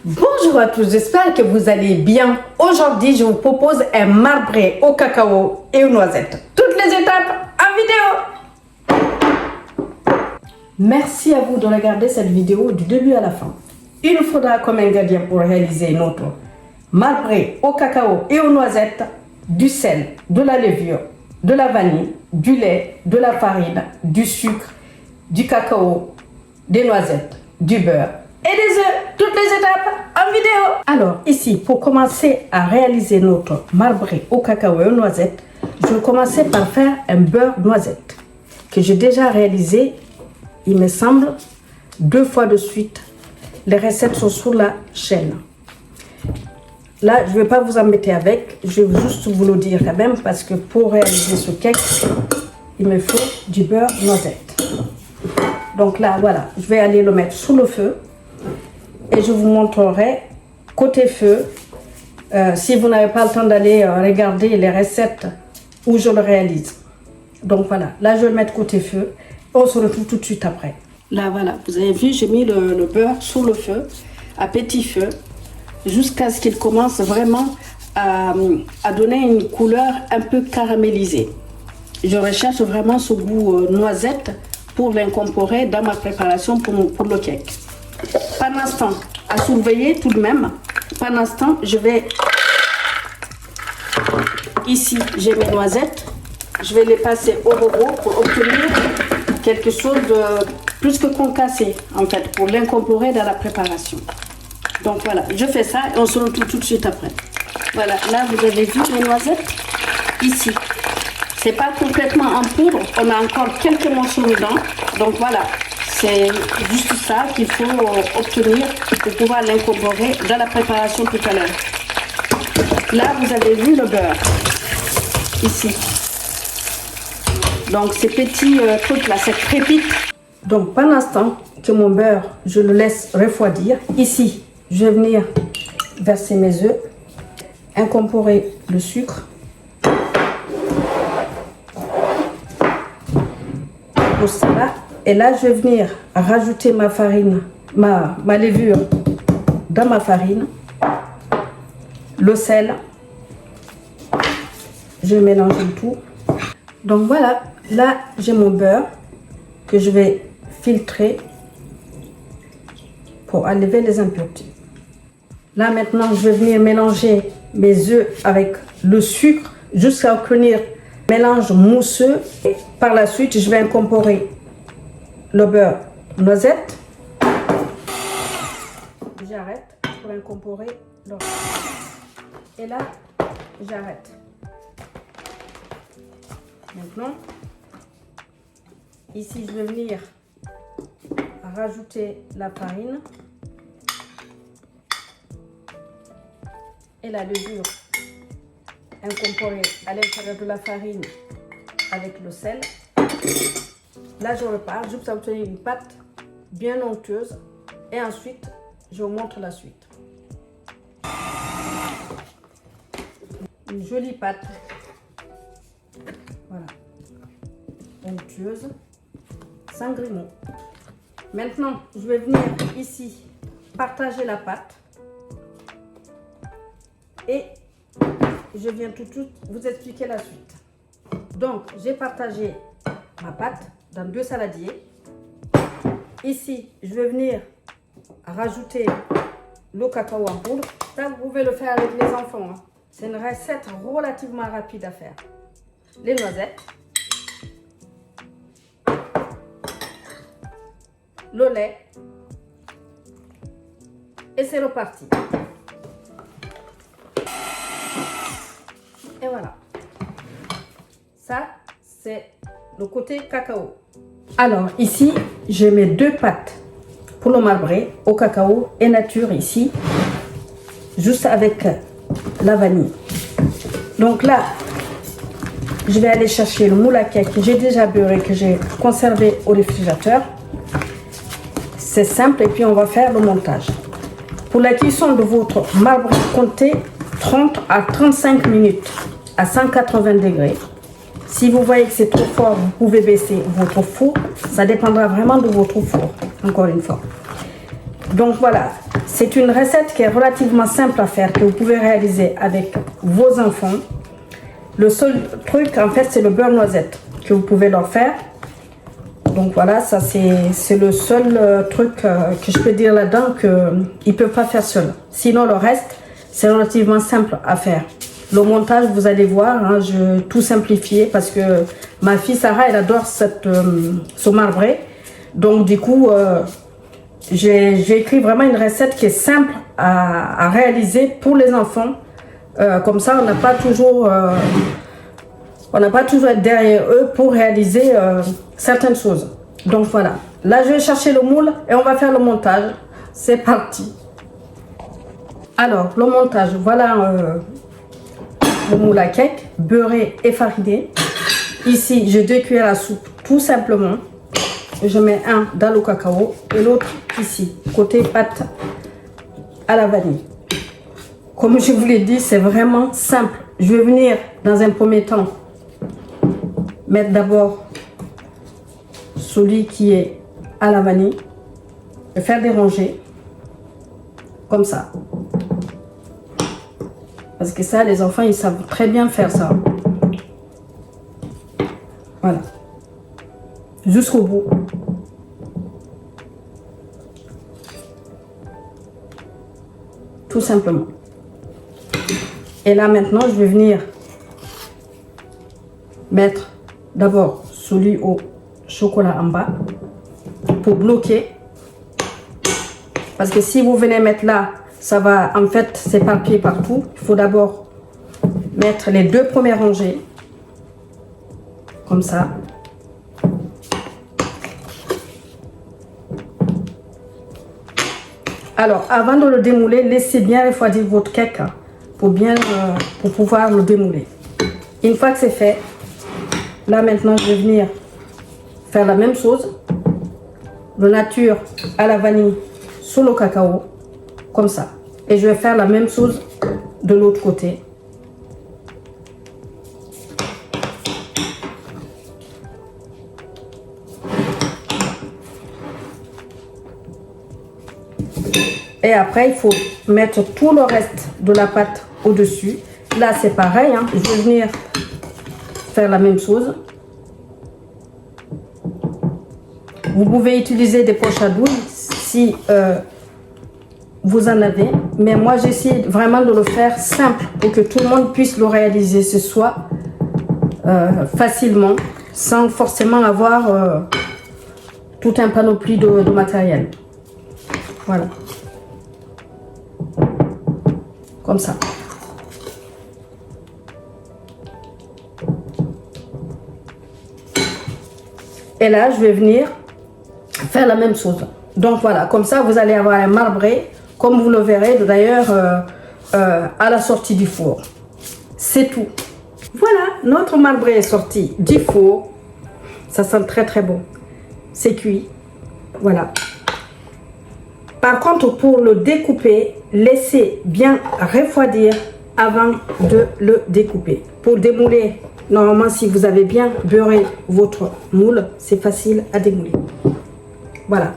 Bonjour à tous, j'espère que vous allez bien. Aujourd'hui, je vous propose un marbré au cacao et aux noisettes. Toutes les étapes en vidéo. Merci à vous de regarder cette vidéo du début à la fin. Il nous faudra comme ingrédient pour réaliser notre marbré au cacao et aux noisettes du sel, de la levure, de la vanille, du lait, de la farine, du sucre, du cacao, des noisettes, du beurre et des œufs. Toutes les étapes en vidéo. Alors ici, pour commencer à réaliser notre marbré au cacao et aux noisettes, je vais commencer par faire un beurre noisette que j'ai déjà réalisé, il me semble, 2 fois de suite. Les recettes sont sur la chaîne. Là, je ne vais pas vous embêter avec, je vais juste vous le dire quand même parce que pour réaliser ce cake, il me faut du beurre noisette. Donc là, voilà, je vais aller le mettre sous le feu et je vous montrerai côté feu, si vous n'avez pas le temps d'aller regarder les recettes où je le réalise. Donc voilà, là je vais le mettre côté feu, on se retrouve tout de suite après. Là voilà, vous avez vu, j'ai mis le beurre sous le feu, à petit feu, jusqu'à ce qu'il commence vraiment à donner une couleur un peu caramélisée. Je recherche vraiment ce goût noisette pour l'incorporer dans ma préparation pour le cake. Pendant ce temps, à surveiller tout de même, pendant ce temps, je vais, ici j'ai mes noisettes, je vais les passer au robot pour obtenir quelque chose de plus que concassé en fait, pour l'incorporer dans la préparation. Donc voilà, je fais ça et on se retrouve tout de suite après. Voilà, là vous avez vu mes noisettes, ici. C'est pas complètement en poudre, on a encore quelques morceaux dedans, donc voilà. C'est juste ça qu'il faut obtenir pour pouvoir l'incorporer dans la préparation tout à l'heure. Là, vous avez vu le beurre, ici. Donc, ces petits trucs-là, c'est crépite. Donc, pendant ce temps que mon beurre, je le laisse refroidir, ici, je vais venir verser mes œufs, incorporer le sucre, tout ça. Et là, je vais venir rajouter ma farine, ma levure dans ma farine, le sel. Je mélange le tout. Donc voilà, là, j'ai mon beurre que je vais filtrer pour enlever les impuretés. Là, maintenant, je vais venir mélanger mes œufs avec le sucre jusqu'à obtenir un mélange mousseux. Et par la suite, je vais incorporer le beurre noisette. J'arrête pour incorporer le reste. Et là, j'arrête. Maintenant, ici, je vais venir rajouter la farine et la levure incorporée à l'intérieur de la farine avec le sel. Là, je repars jusqu'à obtenir une pâte bien onctueuse et ensuite, je vous montre la suite. Une jolie pâte, voilà, onctueuse, sans grumeaux. Maintenant, je vais venir ici partager la pâte et je viens tout de suite vous expliquer la suite. Donc, j'ai partagé ma pâte dans 2 saladiers. Ici, je vais venir rajouter le cacao en poudre. Ça, vous pouvez le faire avec les enfants. Hein. C'est une recette relativement rapide à faire. Les noisettes, le lait, et c'est reparti. Et voilà. Ça, c'est le côté cacao. Alors ici, je mets 2 pâtes pour le marbré au cacao et nature ici, juste avec la vanille. Donc là, je vais aller chercher le moule à cake que j'ai déjà beurré, que j'ai conservé au réfrigérateur. C'est simple et puis on va faire le montage. Pour la cuisson de votre marbré, comptez 30 à 35 minutes à 180 degrés. Si vous voyez que c'est trop fort, vous pouvez baisser votre four. Ça dépendra vraiment de votre four, encore une fois. Donc voilà, C'est une recette qui est relativement simple à faire, que vous pouvez réaliser avec vos enfants. Le seul truc, en fait, c'est le beurre noisette que vous pouvez leur faire. Donc voilà, ça c'est le seul truc que je peux dire là-dedans qu'ils ne peuvent pas faire seuls. Sinon, le reste, c'est relativement simple à faire. Le montage, vous allez voir, hein, je vais tout simplifier parce que ma fille Sarah, elle adore ce marbré. Donc du coup, j'ai écrit vraiment une recette qui est simple à réaliser pour les enfants. Comme ça, on n'a pas toujours être derrière eux pour réaliser certaines choses. Donc voilà, là je vais chercher le moule et on va faire le montage. C'est parti. Alors, le montage, voilà le moule à cake, beurré et fariné. Ici, j'ai 2 cuillères à soupe, tout simplement. Je mets un dans le cacao et l'autre ici, côté pâte à la vanille. Comme je vous l'ai dit, c'est vraiment simple. Je vais venir dans un premier temps mettre d'abord celui qui est à la vanille et faire des rangées comme ça. Parce que ça, les enfants, ils savent très bien faire ça. Voilà. Jusqu'au bout. Tout simplement. Et là, maintenant, je vais venir mettre d'abord celui au chocolat en bas pour bloquer. Parce que si vous venez mettre là, ça va en fait s'éparpiller partout. Il faut d'abord mettre les 2 premières rangées. Comme ça. Alors, avant de le démouler, laissez bien refroidir votre cake pour pouvoir le démouler. Une fois que c'est fait, là maintenant, je vais venir faire la même chose. Le nature à la vanille sur le cacao, comme ça. Et je vais faire la même chose de l'autre côté. Et après, il faut mettre tout le reste de la pâte au-dessus. Là, c'est pareil, hein. Je vais venir faire la même chose. Vous pouvez utiliser des poches à douille si vous en avez. Mais moi, j'essaie vraiment de le faire simple pour que tout le monde puisse le réaliser ce soir facilement, sans forcément avoir tout un panoplie de matériel. Voilà. Comme ça. Et là, je vais venir faire la même chose. Donc voilà, comme ça, vous allez avoir un marbré, comme vous le verrez d'ailleurs à la sortie du four. C'est tout. Voilà, notre marbré est sorti du four. Ça sent très très bon. C'est cuit. Voilà. Par contre, pour le découper, laissez bien refroidir avant de le découper. Pour démouler, normalement, si vous avez bien beurré votre moule, c'est facile à démouler. Voilà.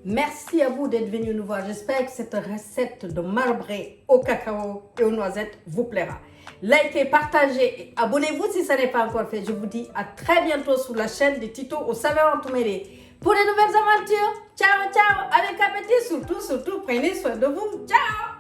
Merci à vous d'être venu nous voir. J'espère que cette recette de marbré au cacao et aux noisettes vous plaira. Likez, partagez et abonnez-vous si ce n'est pas encore fait. Je vous dis à très bientôt sur la chaîne des Tito aux saveurs entoumérées. Pour de nouvelles aventures, ciao, ciao, avec appétit, surtout, prenez soin de vous, ciao.